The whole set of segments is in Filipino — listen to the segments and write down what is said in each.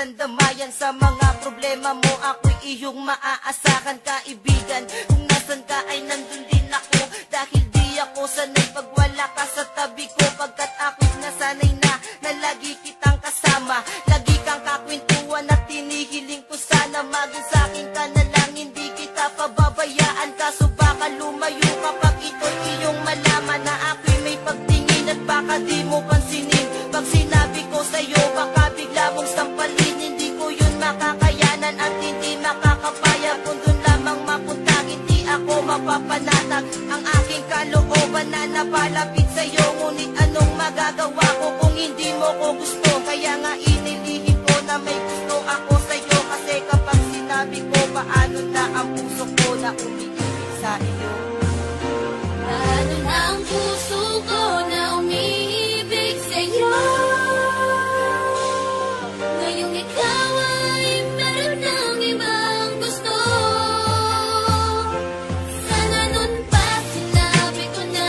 walang damayan sa mga problema mo. Ako'y iyong maaasahan, kaibigan. Kung nasan ka ay nandun din ako, dahil di ako sanay pag wala ka sa tabi ko. Pagkat ako'y nasanay na lagi kitang kasama. Lagi kang kakwentuhan at tinihiling ko sana maging sa'kin ka na lang, hindi kita pababayaan. Kaso baka lumayo kapag ito'y iyong malaman na ako'y may pagtingin at baka di mo pansinin. Pag sinabi ko sa'yo baka bigla mong sampalin, hindi ko yun makakayanan at hindi makakapaya. Kung dun lamang mapunta hindi ako mapapanatag ang aking kalooban na napalapit sa'yo. Ngunit anong magagawa ko kung hindi mo ko gusto? Kaya nga inilihim ko na may gusto ako sa'yo, kasi kapag sinabi ko paano na ang puso ko na umiibig sa iyo. Paano na ang puso ko na umiibig sa'yo? Ngayong ikaw ay meron ng ibang gusto. Sana nun pa sinabi ko na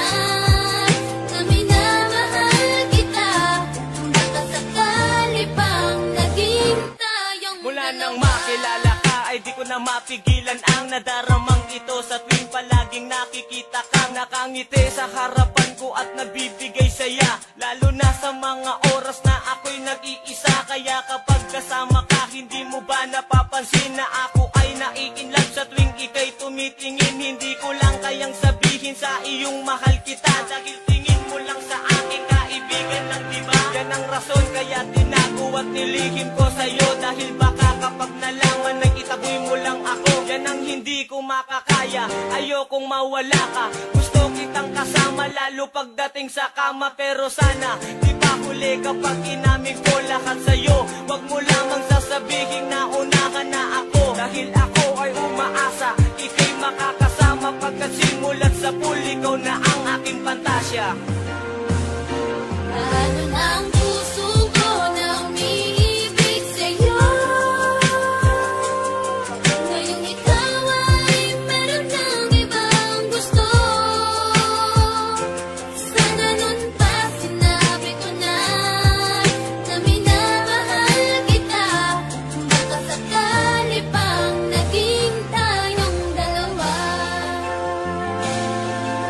minamahal kita. Baka sakali pang naging tayong mula dalawa. nang makilala ka ay di ko na mapigilan ang nadaramang ito. Sa tuwing palaging nakikita kang nakangiti sa harapan ko at nagbibigay saya, lalo na sa mga oras na ako'y nag-iisa. Kaya kapag kasama ka, hindi mo ba napapansin na ako ay nai-inlove sa tuwing ika'y tumitingin? Hindi ko lang kayang sabihin sa iyong mahal kita, dahil tingin mo lang sa aking kaibigan lang, diba? Yan ang rason kaya tinago at nilihim ko sa'yo, dahil baka kapag nalaman na itaboy mo lang ako, yan ang hindi ko makakaya. Ayokong mawala ka, gusto kitang kasama lalo pagdating sa kama. Pero sana di pa huli kapag inamin ko lahat sa'yo. Wag mo lamang sasabihin na unahan na ako, dahil ako ay umaasa ika'y makakasama. Pagkat simulat sa pool, ikaw na ang aking pantasya. Paano na ang puso ko na umiibig sa'yo? Ngayong ikaw ay meron ng ibang gusto. Sana nun pa sinabi ko na minamahal kita. Baka sakali pang naging tayong dalawa.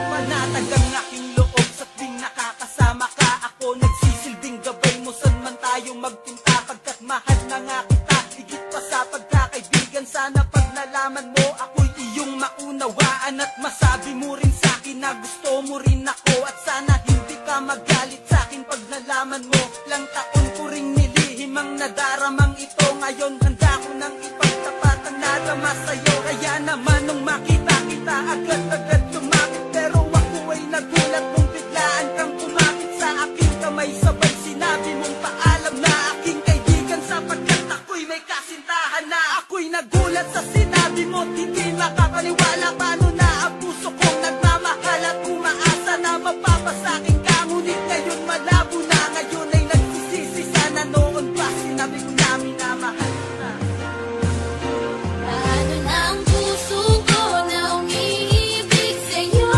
Panatag ang aking loob sa tuwing nakakasama ka. Ako nagsisilbing gabay mo saan man tayo magpunta. Pagkat mahal na nga kita, higit pa sa pagkakaibigan. Sana pag nalaman mo ako'y iyong maunawaan, at masabi mo rin sa'kin na gusto mo rin ako. At sana hindi ka magalit sa'kin pag nalaman mo. Lang taon ko ring nilihim ang nadaramang ito. Ngayon handa ko nang ipagtapat ang nadama sa'yo. Kaya naman nung makita kita, agad-agad lumapit. Pero ako ay nagulat nung biglaan kang kumapit sa aking kamay. Sabay sinabi mong paalam na aking kaibigan, sapagkat ako'y may kasintahan na. Ako'y nagulat sa sinabi mo, hindi makapaniwala. Paano na ang puso kong nagmamahal at umaasa na mapapasakin ka. Ngunit ngayon malabo na, ngayon ay nagsisisi. Sana noon pa sinabi ko na minamahal kita. Paano na ang puso ko na umiibig sa'yo?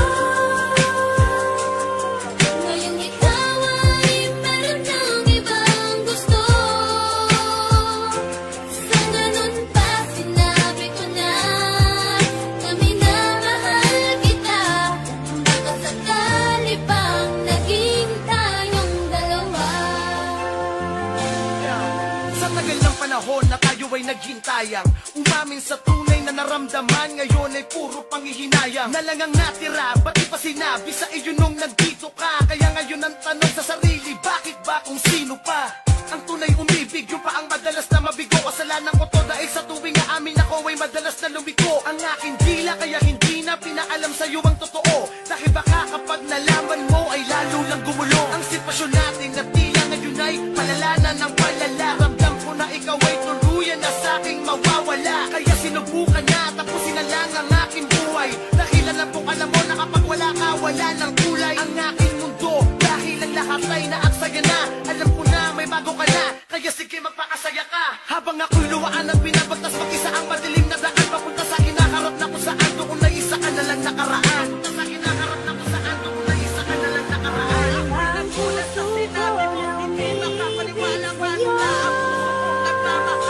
Ngayong ikaw ay meron ng ibang gusto. Sana nun pa sinabi ko na minamahal kita. Baka sakali pang naging tayong dalawa. Sa tagal ng panahon na tayo ay naghintayang, umamin sa tunay na naramdaman, ngayon ay puro panghihinayang. Na lang ang natira, ba't di pa sinabi sa iyo nung nandito ka? Kaya ngayon ang tanong sa sarili, bakit ba kung sino pa? Ang tunay umibig, yung pa ang madalas na mabigo. Kasalanan ko to dahil sa tuwing na amin ako ay madalas na lumiko. Ang aking dila, kaya hindi na pinaalam sa'yo ang totoo. Dahil baka kapag nalaman mo ay lalo lang gumulo ang sitwasyon natin, na tila ngayon ay palala na ng palala. Ramdam ko na ikaw ay tuluyan na sa'king mawawala. Kaya sinubukan na tapusin na lang ang aking buhay, dahil alam kong alam mo na kapag wala ka, wala ng kulay ang aking mundo. Dahil ang lahat ay naaksaya na, alam ko na may bago ka na. Kaya sige magpakasaya ka. Habang ako'y luwaan at pinabagtas mag-isa ang madilim na daan, papunta sa kinaharap na kung saan doon na isa ka na lang nakaraan. Papunta sa kinaharap na kung saan doon na isa ka na lang nakaraan. Ako'y nagulat sa sinabi mo, hindi makapaniwala. Paano na ang puso kong nagmamahal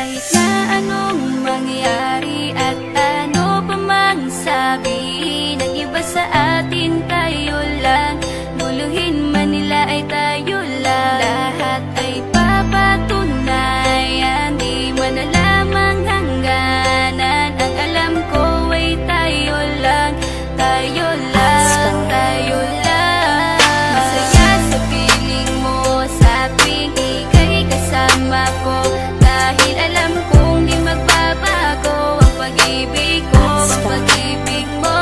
Kahit na anong mangyari at ano pa mang sabihin ng iba sa atin, tayo lang. Luluhin man nila ay tayo lang. Lahat ay papatunayan, di man alamang hangganan. Ang alam ko ay tayo lang, tayo lang, tayo lang. Masaya sa piling mo sa tuwing ika'y kasama ko, dahil alam kong di magbabago ang pag-ibig ko, ang pag-ibig mo.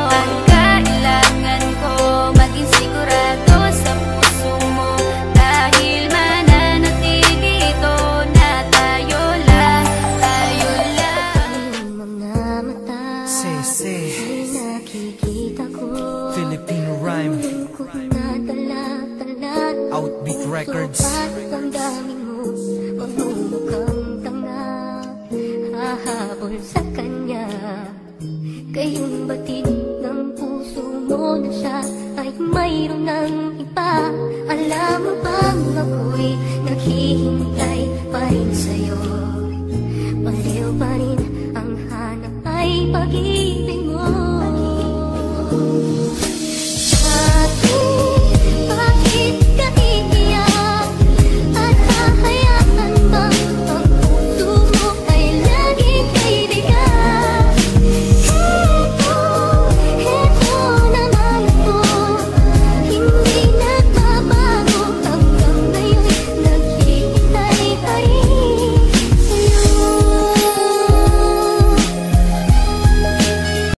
Ang kailangan ko maging sigurado sa puso mo, dahil mananatili ito na tayo lang, tayo lang. Iyong mga mata Say, ay nakikita ko, Filipino rhyme, lungkot na talat-talat. Outbeat Records. Damdamin mo, magmumukhang tanga, hahabol sa kanya. Kayong batid ng puso mo na siya ay mayroon ng iba. Alam mo bang ako'y naghihintay pa rin sa'yo? Pareho pa rin ang hanap ay pag-ibig mo.